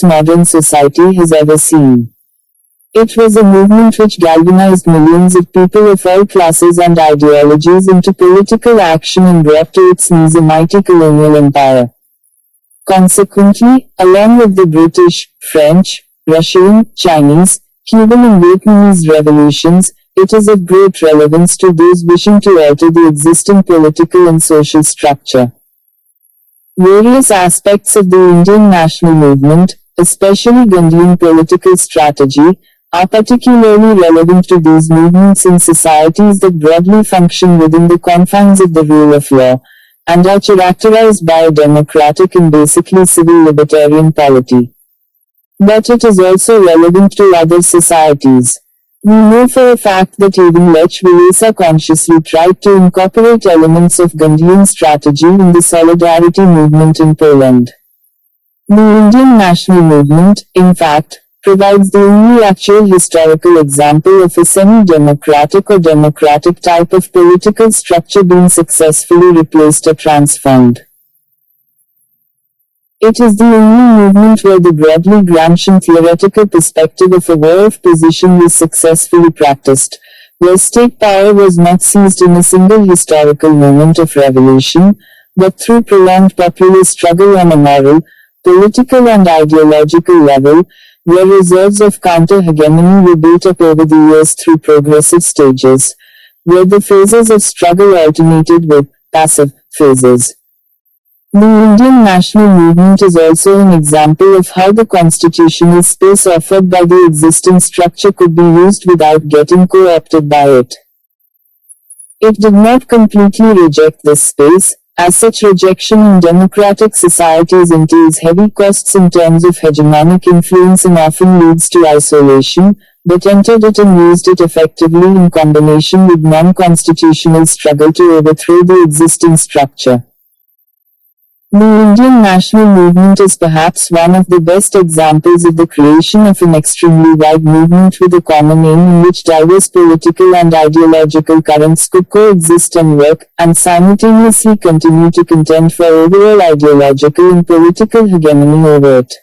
modern society has ever seen. It was a movement which galvanized millions of people of all classes and ideologies into political action and brought to its knees a mighty colonial empire. Consequently, along with the British, French, Russian, Chinese, Cuban and Vietnamese revolutions, it is of great relevance to those wishing to alter the existing political and social structure. Various aspects of the Indian national movement, especially Gandhian political strategy, are particularly relevant to these movements in societies that broadly function within the confines of the rule of law, and are characterized by a democratic and basically civil libertarian polity. But it is also relevant to other societies. We know for a fact that even Lech Walesa consciously tried to incorporate elements of Gandhian strategy in the Solidarity movement in Poland. The Indian national movement, in fact, provides the only actual historical example of a semi-democratic or democratic type of political structure being successfully replaced or transformed. It is the only movement where the broadly Gramscian theoretical perspective of a war of position was successfully practiced, where state power was not seized in a single historical moment of revolution, but through prolonged popular struggle on a moral, political and ideological level, where reserves of counter-hegemony were built up over the years through progressive stages, where the phases of struggle alternated with passive phases. The Indian national movement is also an example of how the constitutional space offered by the existing structure could be used without getting co-opted by it. It did not completely reject this space, as such rejection in democratic societies entails heavy costs in terms of hegemonic influence and often leads to isolation, but entered it and used it effectively in combination with non-constitutional struggle to overthrow the existing structure. The Indian national movement is perhaps one of the best examples of the creation of an extremely wide movement with a common aim in which diverse political and ideological currents could coexist and work, and simultaneously continue to contend for overall ideological and political hegemony over it.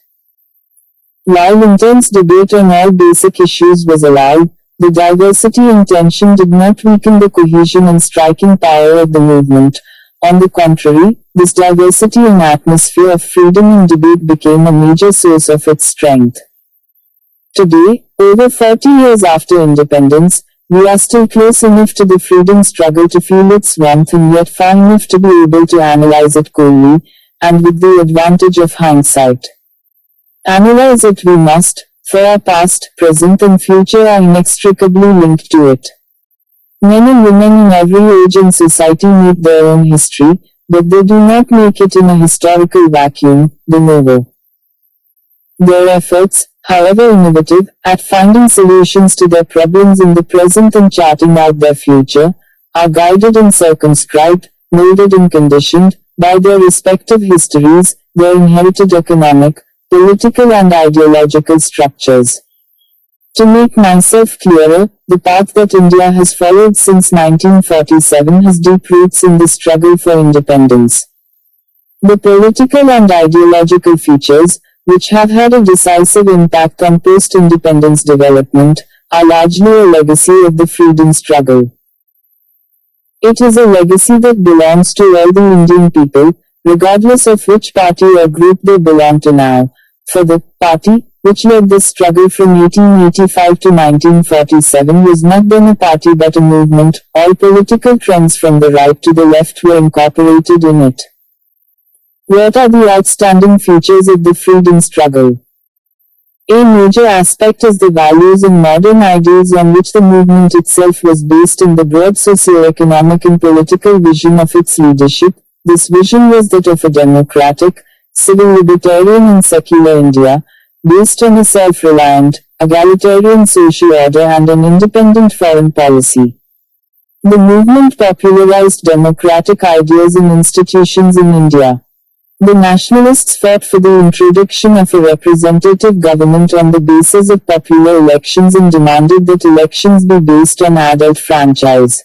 While intense debate on all basic issues was allowed, the diversity and tension did not weaken the cohesion and striking power of the movement. On the contrary, this diversity and atmosphere of freedom and debate became a major source of its strength. Today, over 40 years after independence, we are still close enough to the freedom struggle to feel its warmth and yet far enough to be able to analyze it coolly, and with the advantage of hindsight. Analyze it we must, for our past, present and future are inextricably linked to it. Men and women in every age and society make their own history, but they do not make it in a historical vacuum, de novo. Their efforts, however innovative, at finding solutions to their problems in the present and charting out their future, are guided and circumscribed, molded and conditioned, by their respective histories, their inherited economic, political and ideological structures. To make myself clearer, the path that India has followed since 1947 has deep roots in the struggle for independence. The political and ideological features, which have had a decisive impact on post-independence development, are largely a legacy of the freedom struggle. It is a legacy that belongs to all the Indian people, regardless of which party or group they belong to now. For the party, which led this struggle from 1885 to 1947 was not then a party but a movement, all political trends from the right to the left were incorporated in it. What are the outstanding features of the freedom struggle? A major aspect is the values and modern ideals on which the movement itself was based and the broad socio-economic and political vision of its leadership. This vision was that of a democratic, civil libertarian and secular India, based on a self-reliant, egalitarian social order and an independent foreign policy. The movement popularized democratic ideas and institutions in India. The nationalists fought for the introduction of a representative government on the basis of popular elections and demanded that elections be based on adult franchise.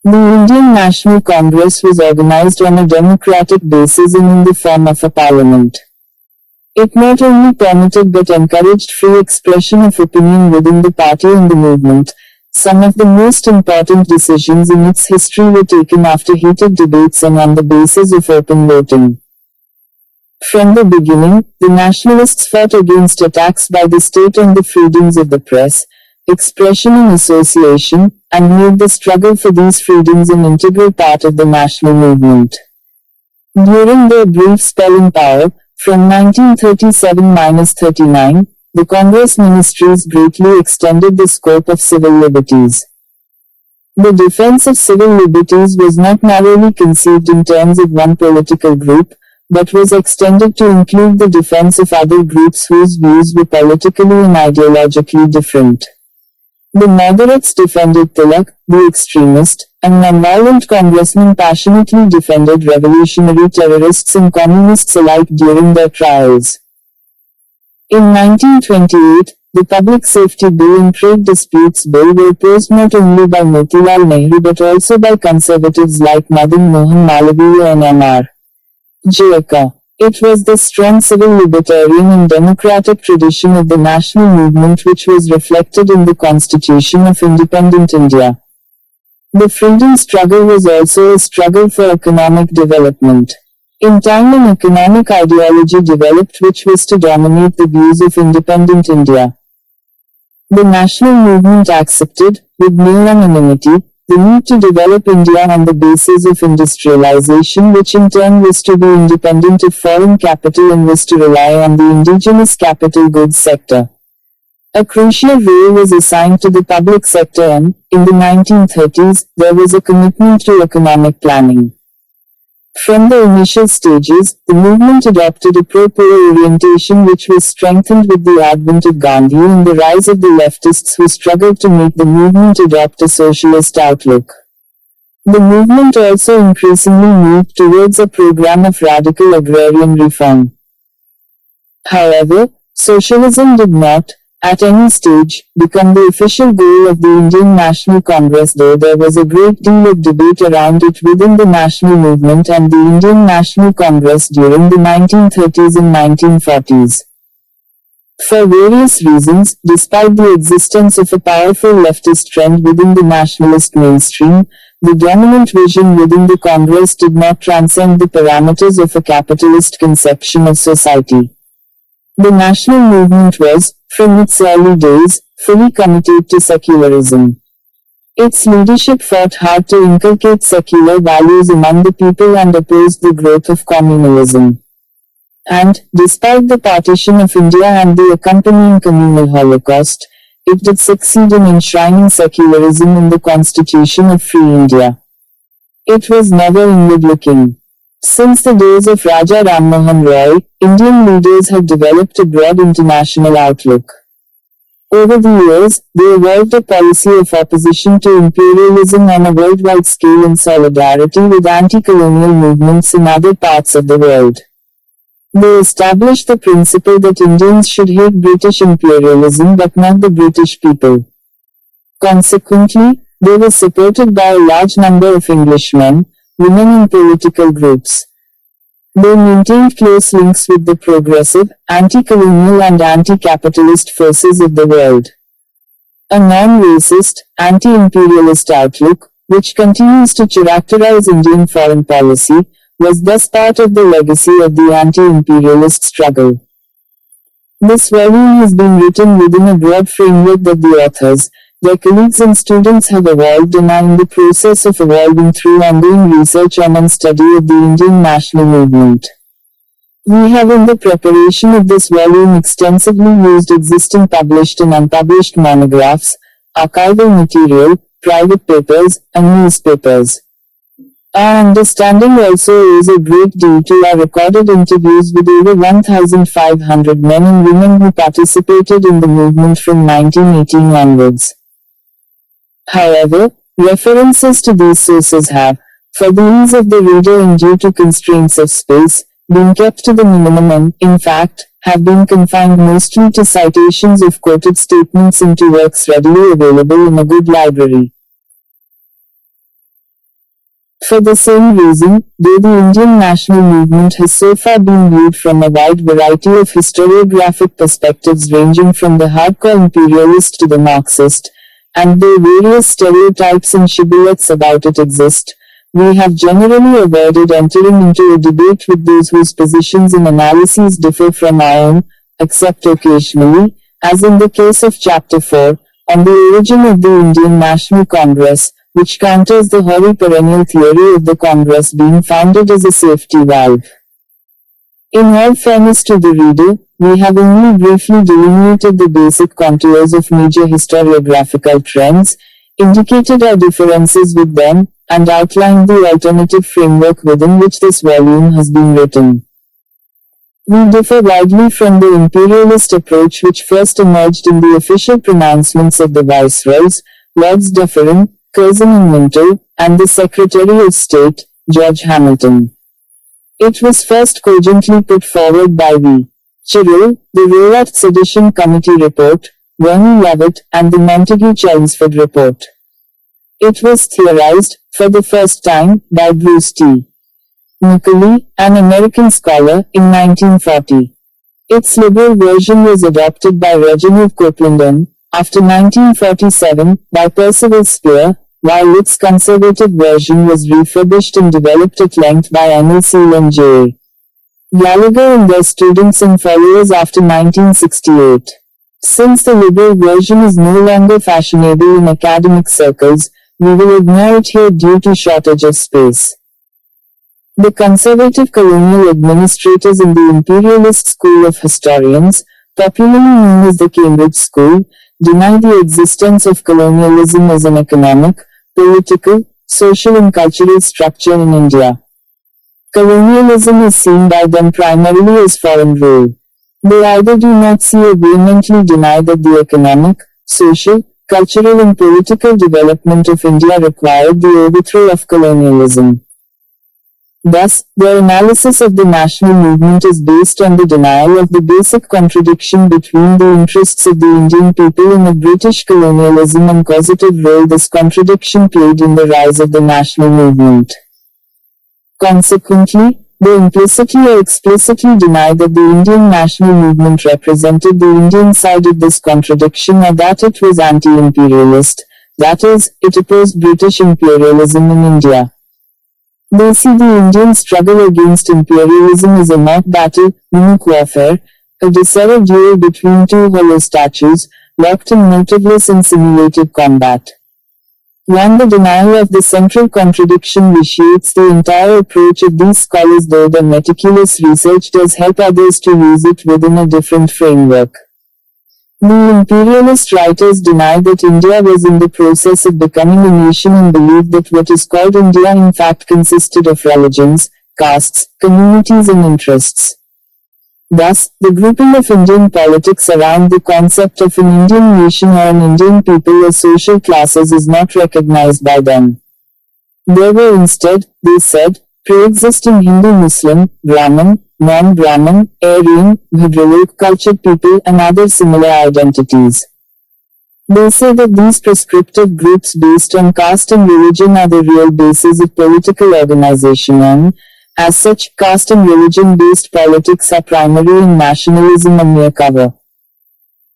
The Indian National Congress was organized on a democratic basis and in the form of a parliament. It not only permitted but encouraged free expression of opinion within the party and the movement. Some of the most important decisions in its history were taken after heated debates and on the basis of open voting. From the beginning, the nationalists fought against attacks by the state on the freedoms of the press, expression and association, and made the struggle for these freedoms an integral part of the national movement. During their brief spell in power, from 1937-39, the Congress ministries greatly extended the scope of civil liberties. The defense of civil liberties was not narrowly conceived in terms of one political group, but was extended to include the defense of other groups whose views were politically and ideologically different. The moderates defended Tilak, the extremist, and nonviolent congressmen passionately defended revolutionary terrorists and communists alike during their trials. In 1928, the Public Safety Bill and Trade Disputes Bill were opposed not only by Motilal Nehru but also by conservatives like Madan Mohan Malviya and M.R. Jayakar. It was the strong civil libertarian and democratic tradition of the national movement which was reflected in the Constitution of Independent India. The freedom struggle was also a struggle for economic development. In time an economic ideology developed which was to dominate the views of independent India. The national movement accepted, with near unanimity, the need to develop India on the basis of industrialization which in turn was to be independent of foreign capital and was to rely on the indigenous capital goods sector. A crucial role was assigned to the public sector and, in the 1930s, there was a commitment to economic planning. From the initial stages, the movement adopted a pro-poor orientation which was strengthened with the advent of Gandhi and the rise of the leftists who struggled to make the movement adopt a socialist outlook. The movement also increasingly moved towards a program of radical agrarian reform. However, socialism did not, at any stage, become the official goal of the Indian National Congress, though there was a great deal of debate around it within the national movement and the Indian National Congress during the 1930s and 1940s. For various reasons, despite the existence of a powerful leftist trend within the nationalist mainstream, the dominant vision within the Congress did not transcend the parameters of a capitalist conception of society. The national movement was, from its early days, fully committed to secularism. Its leadership fought hard to inculcate secular values among the people and opposed the growth of communalism. And, despite the partition of India and the accompanying communal holocaust, it did succeed in enshrining secularism in the Constitution of Free India. It was never inward-looking. Since the days of Raja Ram Mohan Roy, Indian leaders had developed a broad international outlook. Over the years, they evolved a policy of opposition to imperialism on a worldwide scale in solidarity with anti-colonial movements in other parts of the world. They established the principle that Indians should hate British imperialism but not the British people. Consequently, they were supported by a large number of Englishmen, women and political groups. They maintained close links with the progressive, anti-colonial and anti-capitalist forces of the world. A non-racist, anti-imperialist outlook, which continues to characterize Indian foreign policy, was thus part of the legacy of the anti-imperialist struggle. This volume has been written within a broad framework that the authors, their colleagues and students have evolved and are in the process of evolving through ongoing research on and study of the Indian national movement. We have in the preparation of this volume extensively used existing published and unpublished monographs, archival material, private papers, and newspapers. Our understanding also owes a great deal to our recorded interviews with over 1,500 men and women who participated in the movement from 1918 onwards. However, references to these sources have, for the ease of the reader and due to constraints of space, been kept to the minimum and, in fact, have been confined mostly to citations of quoted statements into works readily available in a good library. For the same reason, though the Indian national movement has so far been viewed from a wide variety of historiographic perspectives ranging from the hardcore imperialist to the Marxist, and though various stereotypes and shibboleths about it exist, we have generally avoided entering into a debate with those whose positions and analyses differ from our own, except occasionally, as in the case of Chapter 4, on the origin of the Indian National Congress, which counters the hoary perennial theory of the Congress being founded as a safety valve. In all fairness to the reader, we have only briefly delineated the basic contours of major historiographical trends, indicated our differences with them, and outlined the alternative framework within which this volume has been written. We differ widely from the imperialist approach which first emerged in the official pronouncements of the viceroys, Lords Dufferin, Curzon and Minto, and the Secretary of State, George Hamilton. It was first cogently put forward by V. Chirrell, the Rowlatt Sedition Committee Report, Vernon Lovett, and the Montagu-Chelmsford Report. It was theorized, for the first time, by Bruce T. Macaulay, an American scholar, in 1940. Its liberal version was adopted by Reginald Copeland after 1947, by Percival Speer, while its conservative version was refurbished and developed at length by Emil Seal and J. Gallagher and their students and followers after 1968. Since the liberal version is no longer fashionable in academic circles, we will ignore it here due to shortage of space. The conservative colonial administrators in the imperialist school of historians, popularly known as the Cambridge School, deny the existence of colonialism as an economic, political, social and cultural structure in India. Colonialism is seen by them primarily as foreign rule. They either do not see or vehemently deny that the economic, social, cultural and political development of India required the overthrow of colonialism. Thus, their analysis of the national movement is based on the denial of the basic contradiction between the interests of the Indian people and the British colonialism and causative role this contradiction played in the rise of the national movement. Consequently, they implicitly or explicitly deny that the Indian national movement represented the Indian side of this contradiction or that it was anti-imperialist, that is, it opposed British imperialism in India. They see the Indian struggle against imperialism as a mock battle, mimic warfare, a Dussehra duel between two hollow statues, locked in motiveless and simulated combat. One, the denial of the central contradiction vitiates the entire approach of these scholars, though their meticulous research does help others to use it within a different framework. The imperialist writers deny that India was in the process of becoming a nation and believe that what is called India in fact consisted of religions, castes, communities and interests. Thus, the grouping of Indian politics around the concept of an Indian nation or an Indian people or social classes is not recognized by them. There were instead, they said, pre-existing Hindu-Muslim, Brahmin, non-Brahmin, Aryan, Bhadralok cultured people and other similar identities. They say that these prescriptive groups based on caste and religion are the real basis of political organization and, as such, caste and religion-based politics are primary and nationalism a mere cover.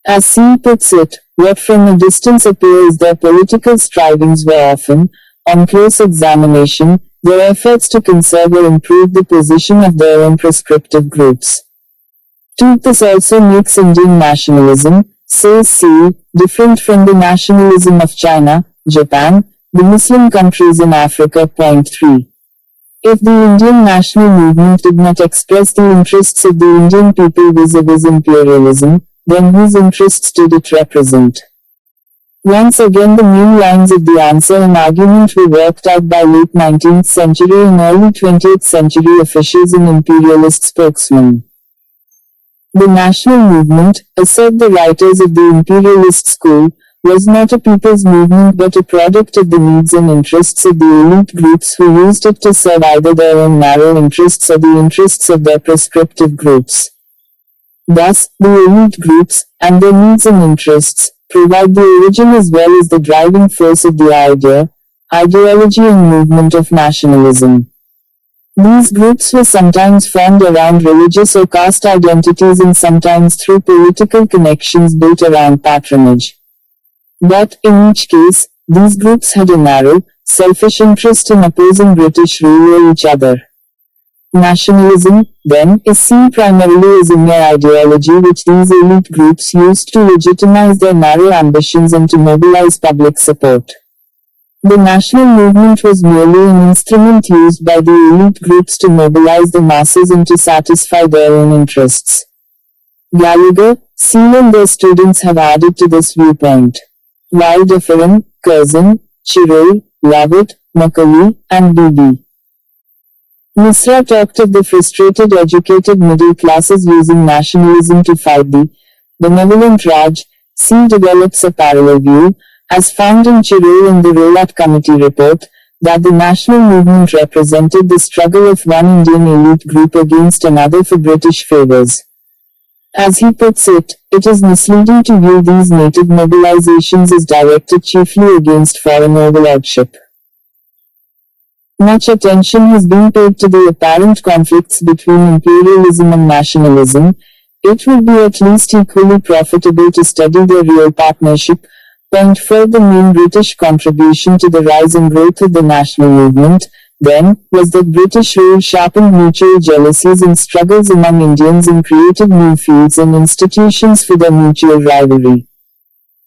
As Seal puts it, what from a distance appears their political strivings were often, on close examination, their efforts to conserve or improve the position of their own prescriptive groups. This also makes Indian nationalism, says Seal, different from the nationalism of China, Japan, the Muslim countries in Africa. Point 3. If the Indian national movement did not express the interests of the Indian people vis-a-vis imperialism, then whose interests did it represent? Once again the main lines of the answer and argument were worked out by late 19th century and early 20th century officials and imperialist spokesmen. The national movement, assert the writers of the imperialist school, was not a people's movement but a product of the needs and interests of the elite groups who used it to serve either their own narrow interests or the interests of their prescriptive groups. Thus, the elite groups, and their needs and interests, provide the origin as well as the driving force of the idea, ideology and movement of nationalism. These groups were sometimes formed around religious or caste identities and sometimes through political connections built around patronage. But, in each case, these groups had a narrow, selfish interest in opposing British rule or each other. Nationalism, then, is seen primarily as a mere ideology which these elite groups used to legitimize their narrow ambitions and to mobilize public support. The national movement was merely an instrument used by the elite groups to mobilize the masses and to satisfy their own interests. Gallagher, Seal and their students have added to this viewpoint. While Dufferin, Curzon, Chirol, Lovett, Macaulay, and B.B. Misra talked of the frustrated educated middle classes using nationalism to fight the benevolent Raj. Seal develops a parallel view, as found in Chirol in the Rowlatt Committee report, that the national movement represented the struggle of one Indian elite group against another for British favours. As he puts it, it is misleading to view these native mobilizations as directed chiefly against foreign overlordship. Much attention has been paid to the apparent conflicts between imperialism and nationalism. It would be at least equally profitable to study their real partnership. Point forth the main British contribution to the rise and growth of the national movement, then, was that British rule sharpened mutual jealousies and struggles among Indians and created new fields and institutions for their mutual rivalry.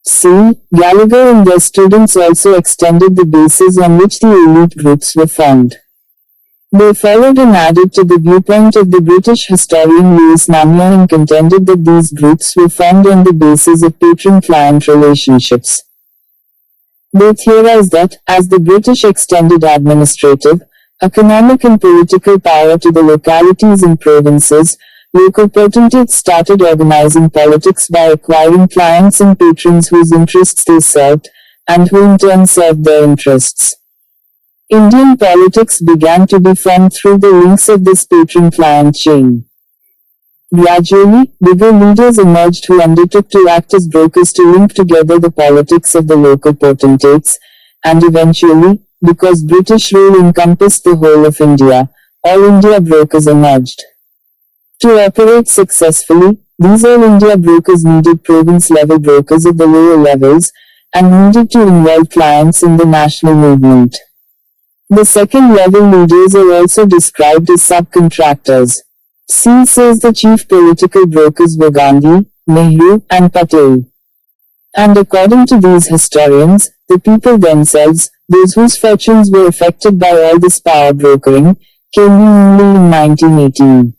See, Gallagher and their students also extended the basis on which the elite groups were formed. They followed and added to the viewpoint of the British historian Lewis Namier and contended that these groups were formed on the basis of patron-client relationships. They theorized that, as the British extended administrative, economic and political power to the localities and provinces, local potentates started organizing politics by acquiring clients and patrons whose interests they served, and who in turn served their interests. Indian politics began to be formed through the links of this patron-client chain. Gradually, bigger leaders emerged who undertook to act as brokers to link together the politics of the local potentates, and eventually, because British rule encompassed the whole of India, all India brokers emerged. To operate successfully, these all India brokers needed province-level brokers at the lower levels, and needed to involve clients in the national movement. The second-level leaders are also described as subcontractors. Seal says the chief political brokers were Gandhi, Nehru, and Patel. And according to these historians, the people themselves, those whose fortunes were affected by all this power brokering, came in only in 1918.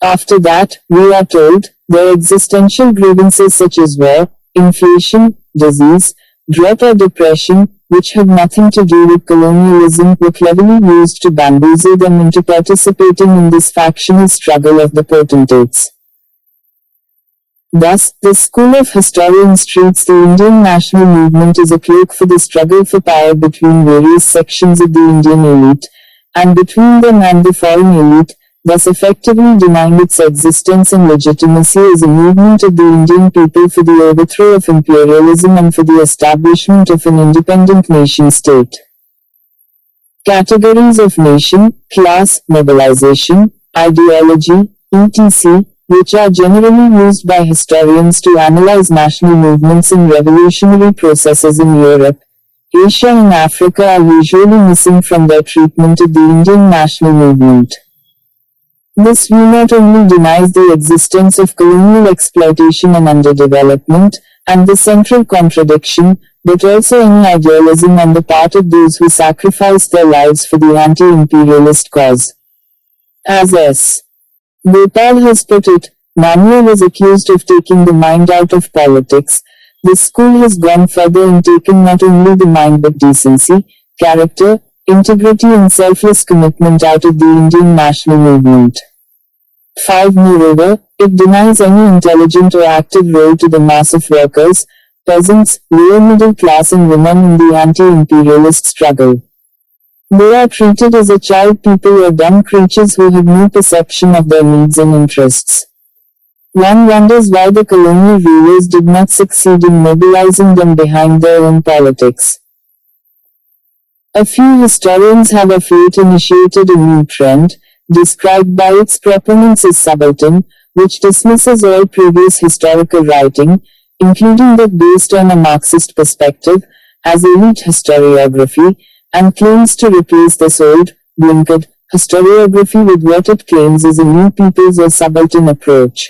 After that, we are told, their existential grievances such as war, inflation, disease, drought or depression, which had nothing to do with colonialism, were cleverly used to bamboozle them into participating in this factional struggle of the potentates. Thus, this school of historians treats the Indian national movement as a cloak for the struggle for power between various sections of the Indian elite, and between them and the foreign elite, thus effectively denying its existence and legitimacy as a movement of the Indian people for the overthrow of imperialism and for the establishment of an independent nation-state. Categories of nation, class, mobilization, ideology, etc., which are generally used by historians to analyze national movements and revolutionary processes in Europe, Asia and Africa are usually missing from their treatment of the Indian national movement. This view not only denies the existence of colonial exploitation and underdevelopment, and the central contradiction, but also any idealism on the part of those who sacrificed their lives for the anti-imperialist cause. As S. Gopal has put it, Namier was accused of taking the mind out of politics. This school has gone further and taken not only the mind but decency, character, integrity and selfless commitment out of the Indian national movement. 5. Moreover, it denies any intelligent or active role to the mass of workers, peasants, lower middle class and women in the anti-imperialist struggle. They are treated as a child people or dumb creatures who have no perception of their needs and interests. One wonders why the colonial rulers did not succeed in mobilizing them behind their own politics. A few historians have of late initiated a new trend, described by its proponents as subaltern, which dismisses all previous historical writing, including that based on a Marxist perspective, as elite historiography, and claims to replace this old, blinkered, historiography with what it claims is a new people's or subaltern approach.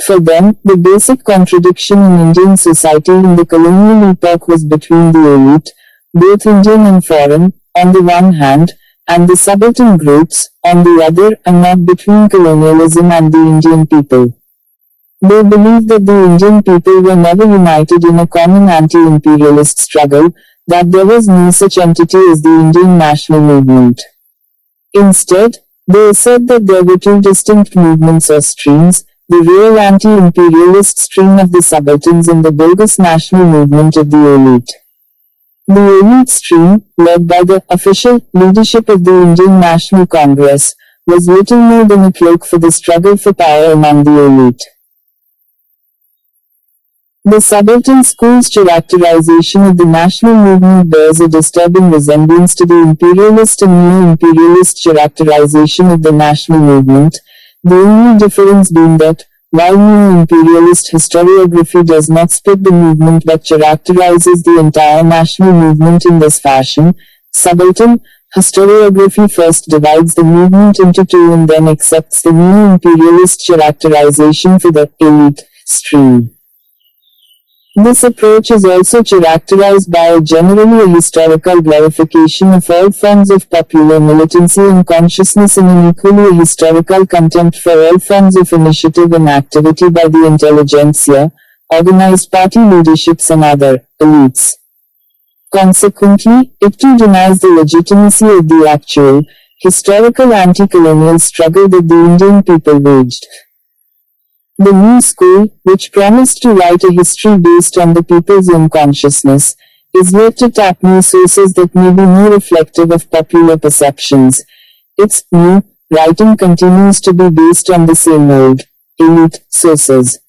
For them, the basic contradiction in Indian society in the colonial epoch was between the elite, both Indian and foreign, on the one hand, and the subaltern groups, on the other, and not between colonialism and the Indian people. They believed that the Indian people were never united in a common anti-imperialist struggle, that there was no such entity as the Indian national movement. Instead, they assert that there were two distinct movements or streams, the real anti-imperialist stream of the subalterns and the bogus national movement of the elite. The elite stream, led by the official leadership of the Indian National Congress, was little more than a cloak for the struggle for power among the elite. The subaltern school's characterization of the national movement bears a disturbing resemblance to the imperialist and neo-imperialist characterization of the national movement, the only difference being that, while neo-imperialist historiography does not split the movement but characterizes the entire national movement in this fashion, subaltern historiography first divides the movement into two and then accepts the neo-imperialist characterization for the elite stream. This approach is also characterized by a generally historical glorification of all forms of popular militancy and consciousness and an equally historical contempt for all forms of initiative and activity by the intelligentsia, organized party leaderships and other elites. Consequently, it too denies the legitimacy of the actual, historical anti-colonial struggle that the Indian people waged. The new school, which promised to write a history based on the people's own consciousness, is yet to tap new sources that may be more reflective of popular perceptions. Its new writing continues to be based on the same old, elite sources.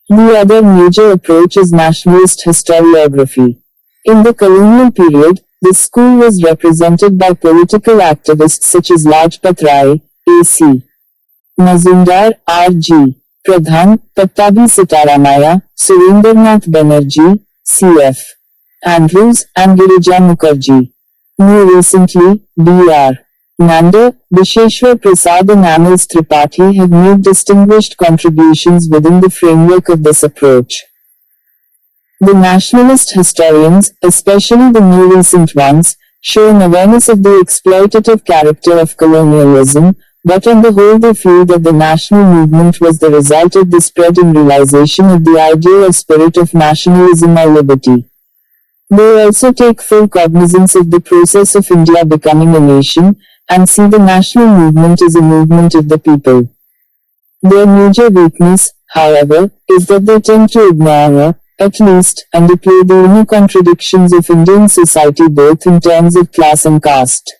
The other major approach is nationalist historiography. In the colonial period, this school was represented by political activists such as Lajpat Rai, A.C. Mazumdar, R.G. Pradhan, Pattabhi Sitaramaya, Surendranath Banerjee, C.F. Andrews, and Girija Mukherjee. More recently, B.R. Nanda, Visheshwar Prasad and Amils Tripathi have made distinguished contributions within the framework of this approach. The nationalist historians, especially the more recent ones, show an awareness of the exploitative character of colonialism, but on the whole they feel that the national movement was the result of the spread and realization of the ideal or spirit of nationalism or liberty. They also take full cognizance of the process of India becoming a nation, and see the national movement as a movement of the people. Their major weakness, however, is that they tend to ignore, at least, underplay the inner contradictions of Indian society both in terms of class and caste.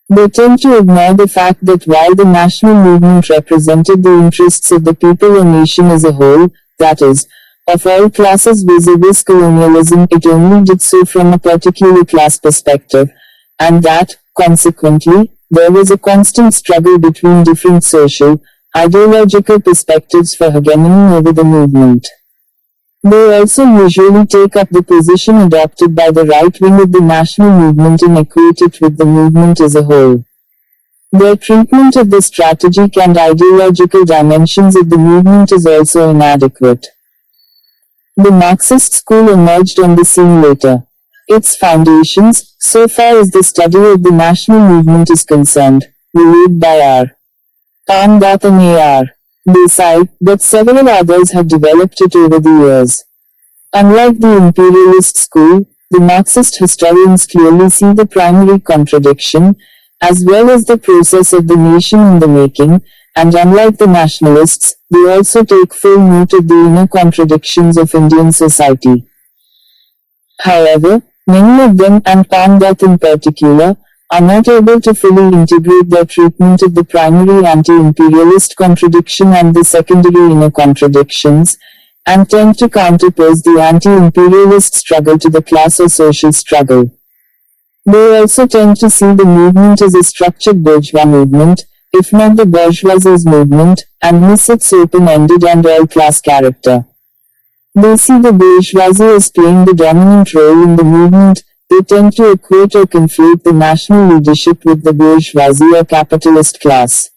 They tend to ignore the fact that while the national movement represented the interests of the people or nation as a whole, that is, of all classes vis-a-vis colonialism, it only did so from a particular class perspective, and that, consequently, there was a constant struggle between different social, ideological perspectives for hegemony over the movement. They also usually take up the position adopted by the right wing of the national movement and equate it with the movement as a whole. Their treatment of the strategic and ideological dimensions of the movement is also inadequate. The Marxist school emerged on the scene later. Its foundations, so far as the study of the national movement is concerned, were laid by R. Pandat and A.R. Desai, but several others have developed it over the years. Unlike the imperialist school, the Marxist historians clearly see the primary contradiction, as well as the process of the nation in the making, and unlike the nationalists, they also take full note of the inner contradictions of Indian society. However, many of them, and Pandat in particular, are not able to fully integrate their treatment of the primary anti-imperialist contradiction and the secondary inner contradictions, and tend to counterpose the anti-imperialist struggle to the class or social struggle. They also tend to see the movement as a structured bourgeois movement, if not the bourgeoisie's movement, and miss its open-ended and all-class character. They see the bourgeoisie as playing the dominant role in the movement. They tend to equate or conflate the national leadership with the bourgeoisie or capitalist class.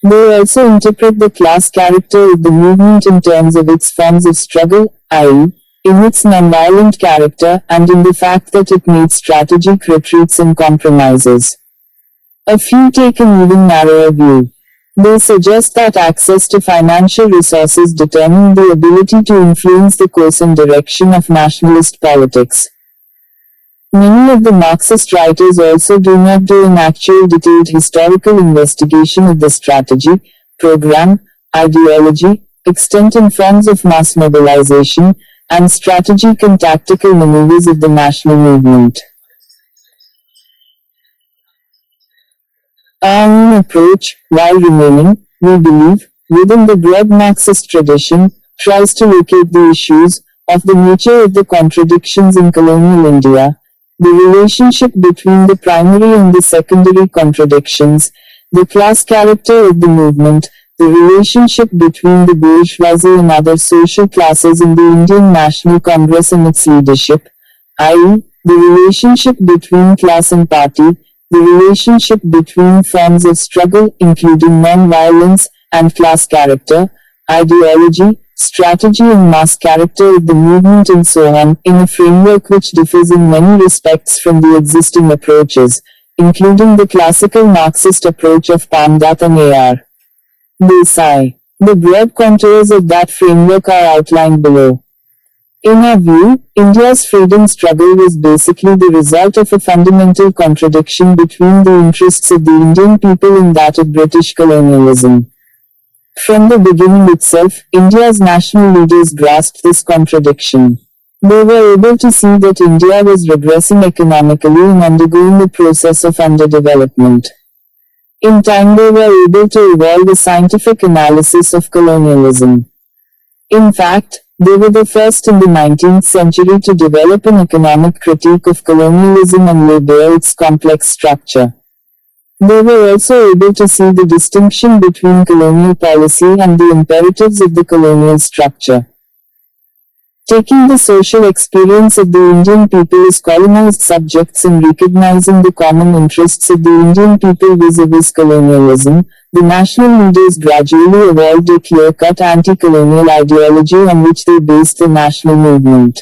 They also interpret the class character of the movement in terms of its forms of struggle, i.e., in its nonviolent character and in the fact that it made strategic retreats and compromises. A few take an even narrower view. They suggest that access to financial resources determine the ability to influence the course and direction of nationalist politics. Many of the Marxist writers also do not do an actual detailed historical investigation of the strategy, program, ideology, extent and forms of mass mobilization, and strategic and tactical maneuvers of the national movement. Our own approach, while remaining, we believe, within the broad Marxist tradition, tries to locate the issues of the nature of the contradictions in colonial India, the relationship between the primary and the secondary contradictions, the class character of the movement, the relationship between the bourgeoisie and other social classes in the Indian National Congress and its leadership, i.e., the relationship between class and party, the relationship between forms of struggle including non-violence and class character, ideology, strategy and mass character of the movement and so on, in a framework which differs in many respects from the existing approaches, including the classical Marxist approach of Palmdath and A.R. Desai. The broad contours of that framework are outlined below. In our view, India's freedom struggle was basically the result of a fundamental contradiction between the interests of the Indian people and that of British colonialism. From the beginning itself, India's national leaders grasped this contradiction. They were able to see that India was regressing economically and undergoing the process of underdevelopment. In time they were able to evolve a scientific analysis of colonialism. In fact, they were the first in the 19th century to develop an economic critique of colonialism and lay bare its complex structure. They were also able to see the distinction between colonial policy and the imperatives of the colonial structure. Taking the social experience of the Indian people as colonized subjects and recognizing the common interests of the Indian people vis-a-vis colonialism, the national leaders gradually evolved a clear-cut anti-colonial ideology on which they based the national movement.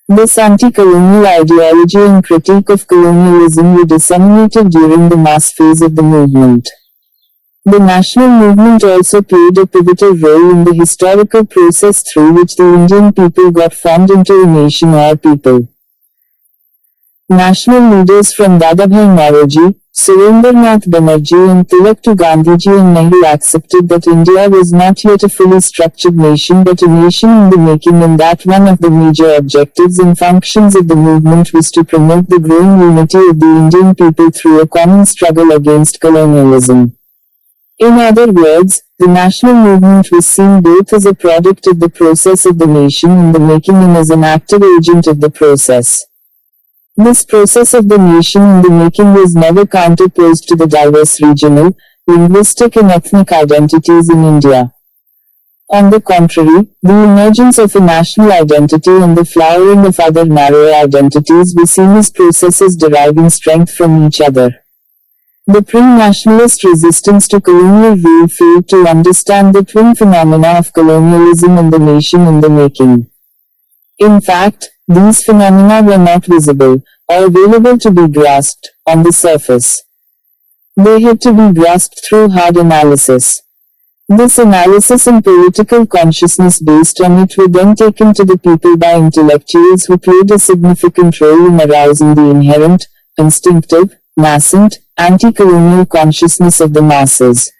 This anti-colonial ideology and critique of colonialism were disseminated during the mass phase of the movement. The national movement also played a pivotal role in the historical process through which the Indian people got formed into a nation or people. National leaders from Dadabhai Naoroji, Surendranath Banerjee and Tilak to Gandhiji and Nehru accepted that India was not yet a fully structured nation but a nation in the making, and that one of the major objectives and functions of the movement was to promote the growing unity of the Indian people through a common struggle against colonialism. In other words, the national movement was seen both as a product of the process of the nation in the making and as an active agent of the process. This process of the nation in the making was never counterposed to the diverse regional, linguistic and ethnic identities in India. On the contrary, the emergence of a national identity and the flowering of other narrower identities were seen as processes deriving strength from each other. The pre-nationalist resistance to colonial rule failed to understand the twin phenomena of colonialism and the nation in the making. In fact, these phenomena were not visible, or available to be grasped, on the surface. They had to be grasped through hard analysis. This analysis and political consciousness based on it were then taken to the people by intellectuals who played a significant role in arousing the inherent, instinctive, nascent, anti-colonial consciousness of the masses.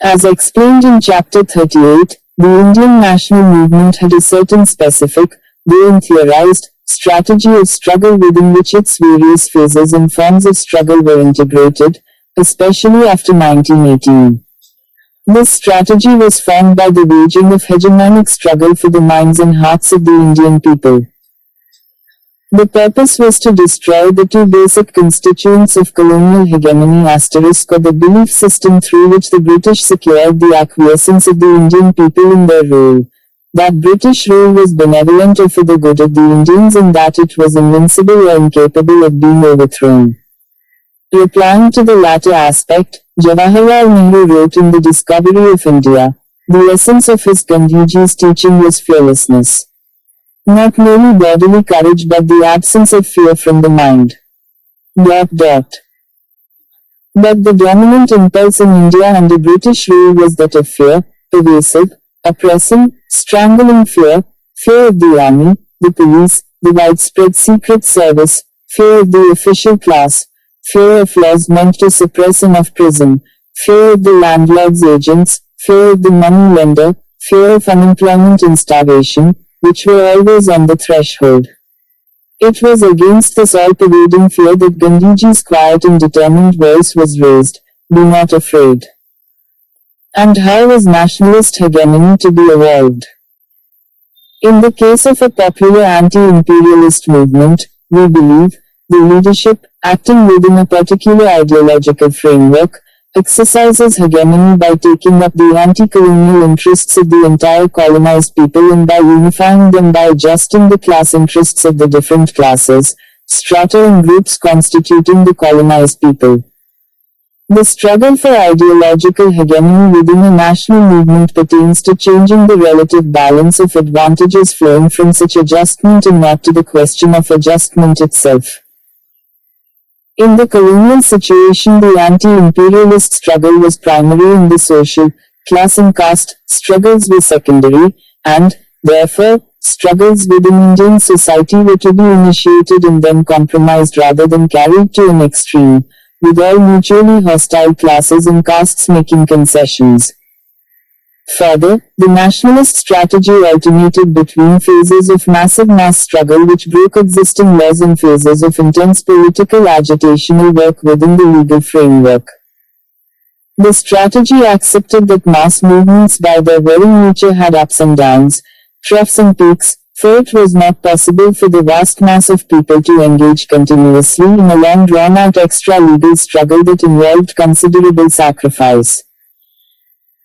As explained in Chapter 38, the Indian national movement had a certain specific, though theorized, strategy of struggle within which its various phases and forms of struggle were integrated, especially after 1918. This strategy was formed by the waging of hegemonic struggle for the minds and hearts of the Indian people. The purpose was to destroy the two basic constituents of colonial hegemony * or the belief system through which the British secured the acquiescence of the Indian people in their rule. That British rule was benevolent or for the good of the Indians and that it was invincible or incapable of being overthrown. Replying to the latter aspect, Jawaharlal Nehru wrote in The Discovery of India, the essence of his Gandhiji's teaching was fearlessness. Not merely bodily courage but the absence of fear from the mind. But the dominant impulse in India under British rule was that of fear, pervasive, oppressing, strangling fear, fear of the army, the police, the widespread secret service, fear of the official class, fear of laws meant to suppress and of prison, fear of the landlord's agents, fear of the money lender, fear of unemployment and starvation, which were always on the threshold. It was against this all-pervading fear that Gandhiji's quiet and determined voice was raised, "Be not afraid." And how was nationalist hegemony to be evolved? In the case of a popular anti-imperialist movement, we believe, the leadership, acting within a particular ideological framework, exercises hegemony by taking up the anti-colonial interests of the entire colonized people and by unifying them by adjusting the class interests of the different classes, strata and groups constituting the colonized people. The struggle for ideological hegemony within a national movement pertains to changing the relative balance of advantages flowing from such adjustment and not to the question of adjustment itself. In the colonial situation, the anti-imperialist struggle was primary and the social, class and caste struggles were secondary, and, therefore, struggles within Indian society were to be initiated and then compromised rather than carried to an extreme, with all mutually hostile classes and castes making concessions. Further, the nationalist strategy alternated between phases of massive mass struggle which broke existing laws and phases of intense political agitational work within the legal framework. The strategy accepted that mass movements by their very nature had ups and downs, troughs and peaks, for it was not possible for the vast mass of people to engage continuously in a long drawn-out extra-legal struggle that involved considerable sacrifice.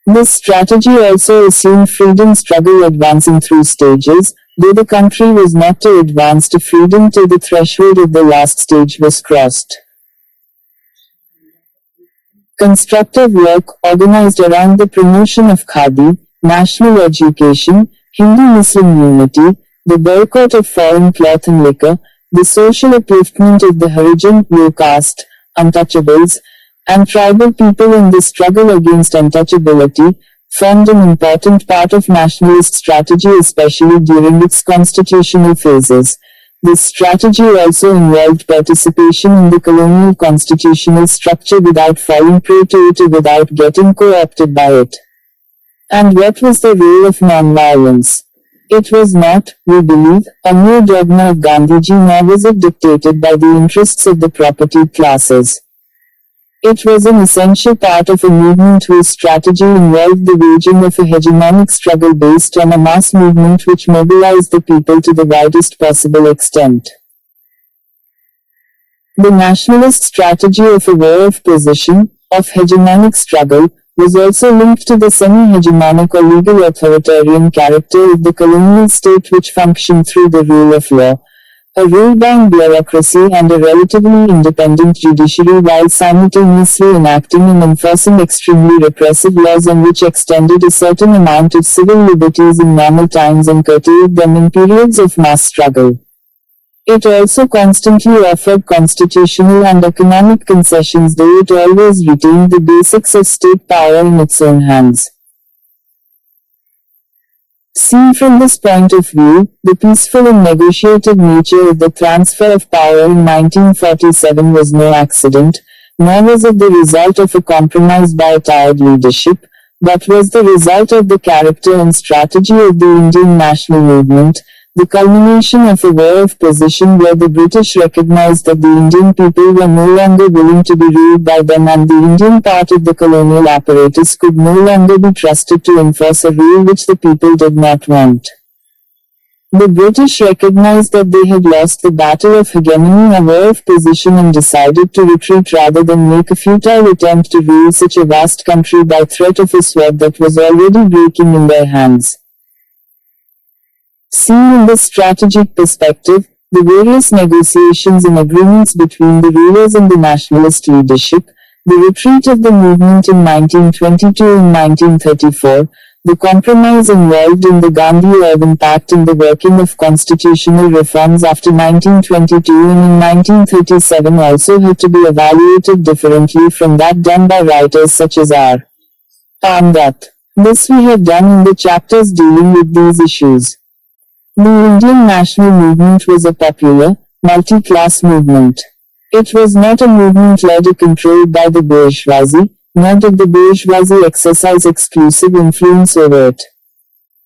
This strategy also assumed freedom struggle advancing through stages, though the country was not to advance to freedom till the threshold of the last stage was crossed. Constructive work organized around the promotion of Khadi, national education, Hindu-Muslim unity, the boycott of foreign cloth and liquor, the social upliftment of the Harijan, low caste, untouchables, and tribal people in the struggle against untouchability, formed an important part of nationalist strategy especially during its constitutional phases. This strategy also involved participation in the colonial constitutional structure without falling prey to it or without getting co-opted by it. And what was the role of non-violence? It was not, we believe, a mere dogma of Gandhiji nor was it dictated by the interests of the propertied classes. It was an essential part of a movement whose strategy involved the waging of a hegemonic struggle based on a mass movement which mobilized the people to the widest possible extent. The nationalist strategy of a war of position, of hegemonic struggle, was also linked to the semi-hegemonic or legal authoritarian character of the colonial state which functioned through the rule of law, a rule-bound bureaucracy and a relatively independent judiciary while simultaneously enacting and enforcing extremely repressive laws and which extended a certain amount of civil liberties in normal times and curtailed them in periods of mass struggle. It also constantly offered constitutional and economic concessions though it always retained the basics of state power in its own hands. Seen from this point of view, the peaceful and negotiated nature of the transfer of power in 1947 was no accident, nor was it the result of a compromise by a tired leadership, but was the result of the character and strategy of the Indian national movement, the culmination of a war of position where the British recognized that the Indian people were no longer willing to be ruled by them and the Indian part of the colonial apparatus could no longer be trusted to enforce a rule which the people did not want. The British recognized that they had lost the battle of hegemony, a war of position, and decided to retreat rather than make a futile attempt to rule such a vast country by threat of a sword that was already breaking in their hands. Seen in this strategic perspective, the various negotiations and agreements between the rulers and the nationalist leadership, the retreat of the movement in 1922 and 1934, the compromise involved in the Gandhi-Irvin Pact and the working of constitutional reforms after 1922 and in 1937 also had to be evaluated differently from that done by writers such as R. Ramdath. This we have done in the chapters dealing with these issues. The Indian national movement was a popular, multi-class movement. It was not a movement led or controlled by the bourgeoisie, nor did the bourgeoisie exercise exclusive influence over it.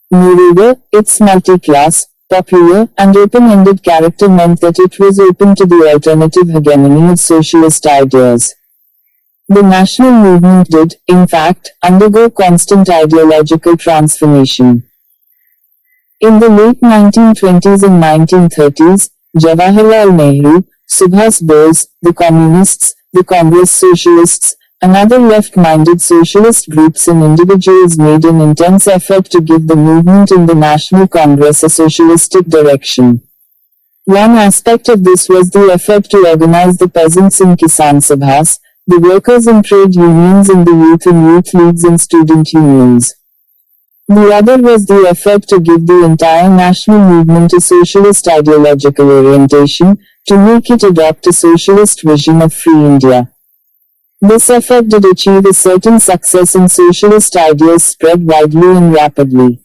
Moreover, its multi-class, popular, and open-ended character meant that it was open to the alternative hegemony of socialist ideas. The national movement did, in fact, undergo constant ideological transformation. In the late 1920s and 1930s, Jawaharlal Nehru, Subhas Bose, the Communists, the Congress Socialists, and other left-minded socialist groups and individuals made an intense effort to give the movement in the National Congress a socialistic direction. One aspect of this was the effort to organize the peasants in Kisan Sabhas, the workers in trade unions and the youth in youth leagues and student unions. The other was the effort to give the entire national movement a socialist ideological orientation, to make it adopt a socialist vision of free India. This effort did achieve a certain success and socialist ideas spread widely and rapidly.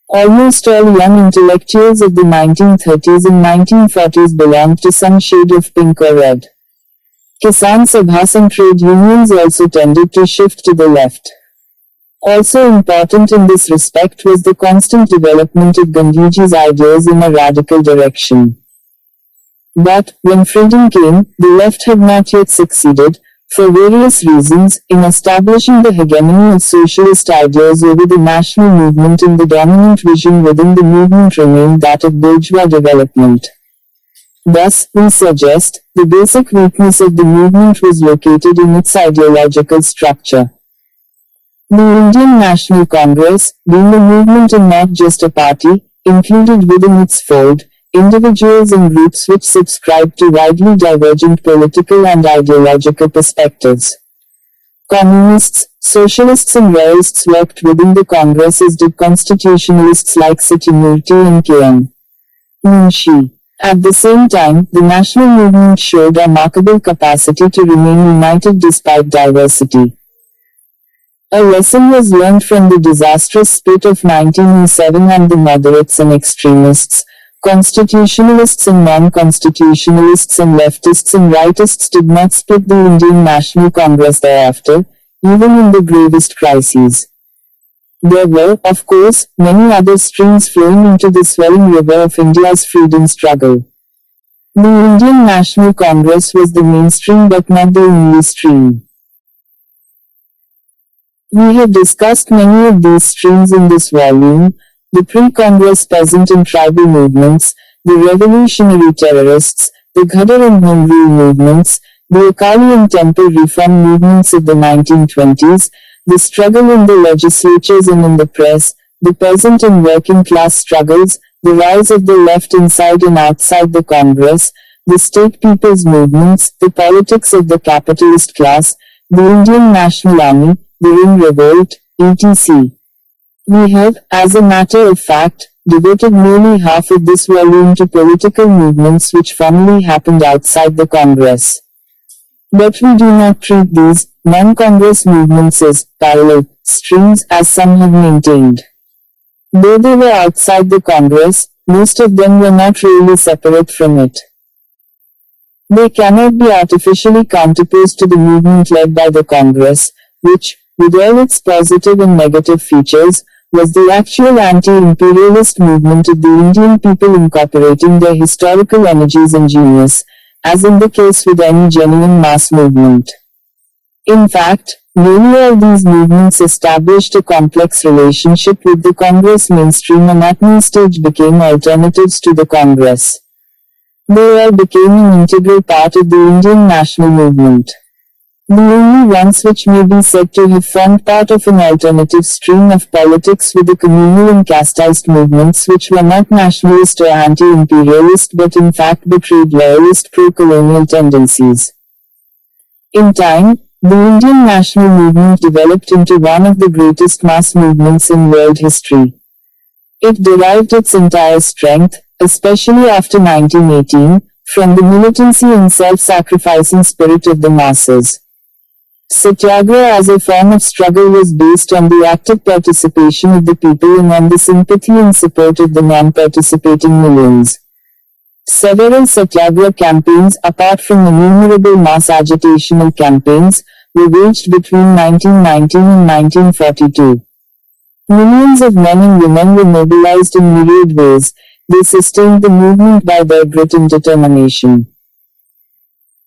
Almost all young intellectuals of the 1930s and 1940s belonged to some shade of pink or red. Kisan Sabhas and trade unions also tended to shift to the left. Also important in this respect was the constant development of Gandhiji's ideas in a radical direction. But, when freedom came, the left had not yet succeeded, for various reasons, in establishing the hegemony of socialist ideas over the national movement, and the dominant vision within the movement remained that of bourgeois development. Thus, we suggest, the basic weakness of the movement was located in its ideological structure. The Indian National Congress, being a movement and not just a party, included within its fold individuals and groups which subscribed to widely divergent political and ideological perspectives. Communists, socialists and royalists worked within the Congress, as did constitutionalists like Satyamurthy and K.M. Munshi. At the same time, the national movement showed a remarkable capacity to remain united despite diversity. A lesson was learned from the disastrous split of 1907 and the moderates and extremists, constitutionalists and non-constitutionalists and leftists and rightists did not split the Indian National Congress thereafter, even in the gravest crises. There were, of course, many other streams flowing into the swelling river of India's freedom struggle. The Indian National Congress was the mainstream but not the only stream. We have discussed many of these streams in this volume: the pre-Congress peasant and tribal movements, the revolutionary terrorists, the Ghadar and Home Rule movements, the Akali and temple reform movements of the 1920s, the struggle in the legislatures and in the press, the peasant and working class struggles, the rise of the left inside and outside the Congress, the state people's movements, the politics of the capitalist class, the Indian National Army, the Ring Revolt, etc. We have, as a matter of fact, devoted nearly half of this volume to political movements which formerly happened outside the Congress. But we do not treat these non-Congress movements as parallel streams, as some have maintained. Though they were outside the Congress, most of them were not really separate from it. They cannot be artificially counterposed to the movement led by the Congress, which, with all its positive and negative features, was the actual anti-imperialist movement of the Indian people incorporating their historical energies and genius, as in the case with any genuine mass movement. In fact, nearly all these movements established a complex relationship with the Congress mainstream and at no stage became alternatives to the Congress. They all became an integral part of the Indian national movement. The only ones which may be said to have formed part of an alternative stream of politics were the communal and casteist movements which were not nationalist or anti-imperialist but in fact betrayed loyalist pro-colonial tendencies. In time, the Indian national movement developed into one of the greatest mass movements in world history. It derived its entire strength, especially after 1918, from the militancy and self-sacrificing spirit of the masses. Satyagraha as a form of struggle was based on the active participation of the people and on the sympathy and support of the non-participating millions. Several Satyagraha campaigns, apart from innumerable mass agitational campaigns, were waged between 1919 and 1942. Millions of men and women were mobilized in myriad ways. They sustained the movement by their grit and determination.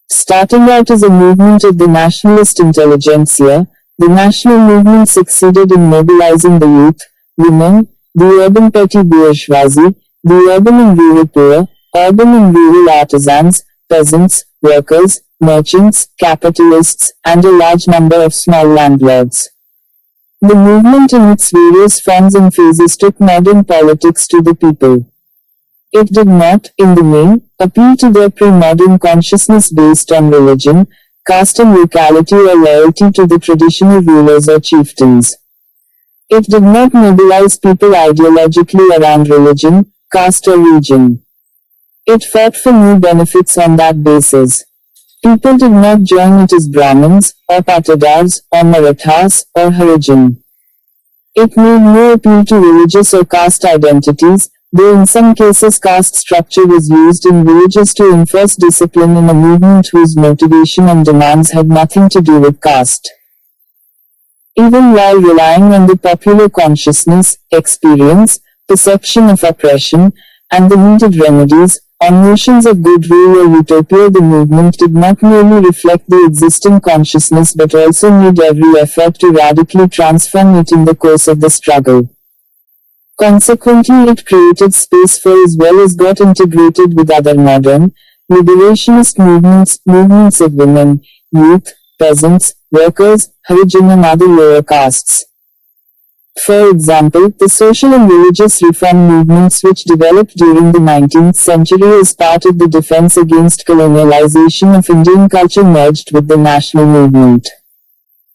Starting out as a movement of the nationalist intelligentsia, the national movement succeeded in mobilizing the youth, women, the urban petty bourgeoisie, the urban and rural poor, urban and rural artisans, peasants, workers, merchants, capitalists, and a large number of small landlords. The movement in its various forms and phases took modern politics to the people. It did not, in the main, appeal to their pre-modern consciousness based on religion, caste and locality or loyalty to the traditional rulers or chieftains. It did not mobilize people ideologically around religion, caste or region. It fought for new benefits on that basis. People did not join it as Brahmins, or Patidars, or Marathas, or Harijan. It made no appeal to religious or caste identities, though in some cases caste structure was used in villages to enforce discipline in a movement whose motivation and demands had nothing to do with caste. Even while relying on the popular consciousness, experience, perception of oppression, and the needed remedies, on notions of good rule or utopia, the movement did not merely reflect the existing consciousness but also made every effort to radically transform it in the course of the struggle. Consequently, it created space for as well as got integrated with other modern, liberationist movements of women, youth, peasants, workers, Harijan and other lower castes. For example, the social and religious reform movements which developed during the 19th century as part of the defense against colonialization of Indian culture merged with the national movement.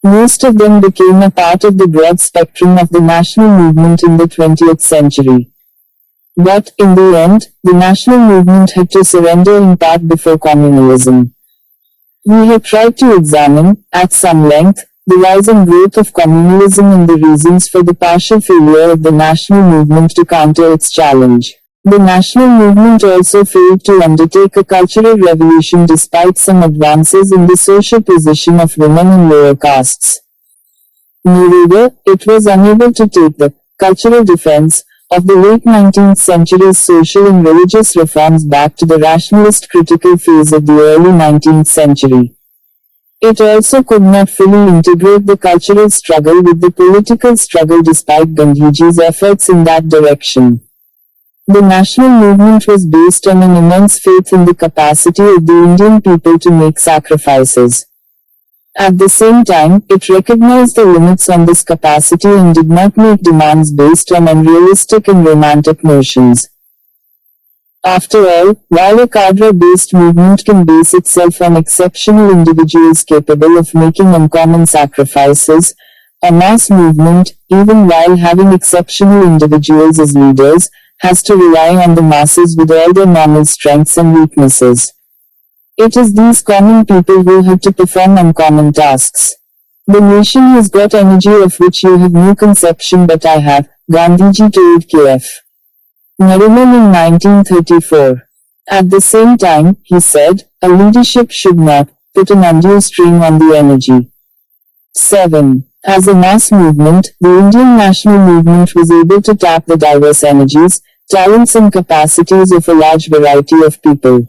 Most of them became a part of the broad spectrum of the national movement in the 20th century. But, in the end, the national movement had to surrender in part before communalism. We have tried to examine, at some length, the rise and growth of communalism and the reasons for the partial failure of the national movement to counter its challenge. The national movement also failed to undertake a cultural revolution despite some advances in the social position of women in lower castes. Moreover, it was unable to take the cultural defense of the late 19th century's social and religious reforms back to the rationalist critical phase of the early 19th century. It also could not fully integrate the cultural struggle with the political struggle despite Gandhiji's efforts in that direction. The national movement was based on an immense faith in the capacity of the Indian people to make sacrifices. At the same time, it recognized the limits on this capacity and did not make demands based on unrealistic and romantic notions. After all, while a cadre-based movement can base itself on exceptional individuals capable of making uncommon sacrifices, a mass movement, even while having exceptional individuals as leaders, has to rely on the masses with all their normal strengths and weaknesses. It is these common people who have to perform uncommon tasks. The nation has got energy of which you have no conception but I have, Gandhiji told K.F. Nariman in 1934. At the same time, he said, a leadership should not put an undue strain on the energy. 7. As a mass movement, the Indian national movement was able to tap the diverse energies, talents and capacities of a large variety of people.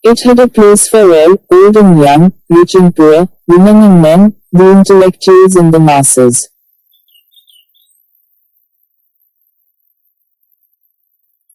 It had a place for all, old and young, rich and poor, women and men, the intellectuals and the masses.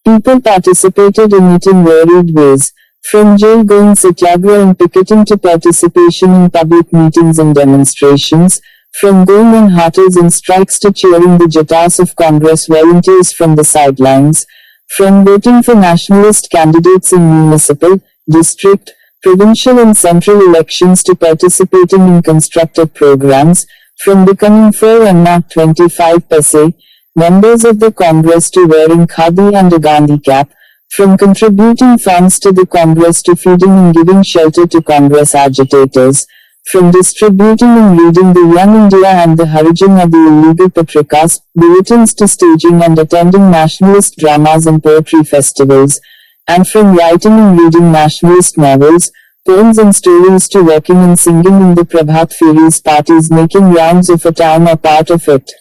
People participated in it in varied ways, from jail-going satyagraha and picketing to participation in public meetings and demonstrations, from going on hartals and strikes to cheering the jatas of Congress volunteers from the sidelines, from voting for nationalist candidates in municipal, district, provincial and central elections to participating in constructive programs, from becoming for and not 25 paise members of the Congress to wearing khadi and a Gandhi cap, from contributing funds to the Congress to feeding and giving shelter to Congress agitators, from distributing and reading the Young India and the Harijan or the illegal patrikas, bulletins to staging and attending nationalist dramas and poetry festivals, and from writing and reading nationalist novels, poems and stories to walking and singing in the Prabhat Feri's parties making rounds of a town or part of it.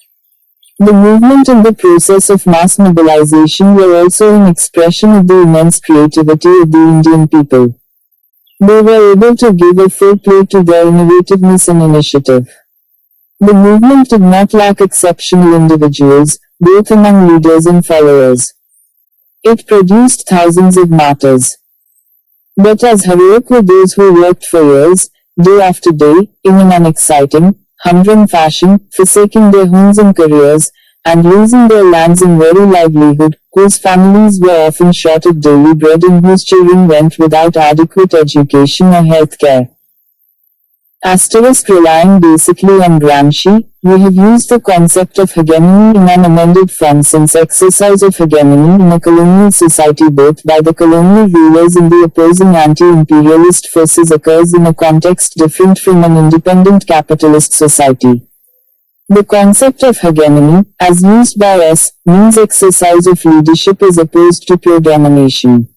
The movement and the process of mass mobilization were also an expression of the immense creativity of the Indian people. They were able to give a full play to their innovativeness and initiative. The movement did not lack exceptional individuals, both among leaders and followers. It produced thousands of martyrs. But as heroic were those who worked for years, day after day, in an unexciting, humdrum fashion, forsaking their homes and careers, and losing their lands and very livelihood, whose families were often short of daily bread and whose children went without adequate education or health care. Relying basically on Gramsci, we have used the concept of hegemony in an amended form since exercise of hegemony in a colonial society both by the colonial rulers and the opposing anti-imperialist forces occurs in a context different from an independent capitalist society. The concept of hegemony, as used by us, means exercise of leadership as opposed to pure domination.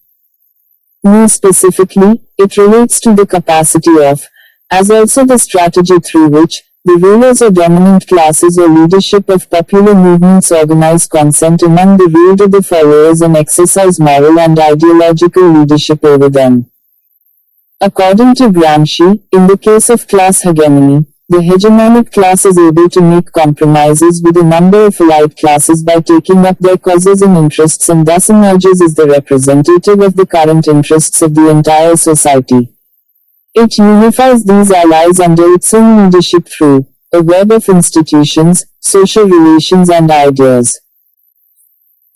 More specifically, it relates to the capacity of, as also the strategy through which, the rulers or dominant classes or leadership of popular movements organize consent among the ruled or the followers and exercise moral and ideological leadership over them. According to Gramsci, in the case of class hegemony, the hegemonic class is able to make compromises with a number of allied classes by taking up their causes and interests and thus emerges as the representative of the current interests of the entire society. It unifies these allies under its own leadership through a web of institutions, social relations and ideas.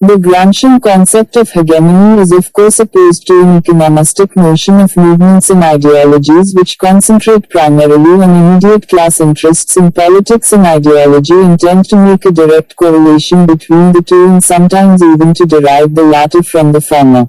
The Gramscian concept of hegemony is of course opposed to an economistic notion of movements and ideologies which concentrate primarily on immediate class interests in politics and ideology and tend to make a direct correlation between the two and sometimes even to derive the latter from the former.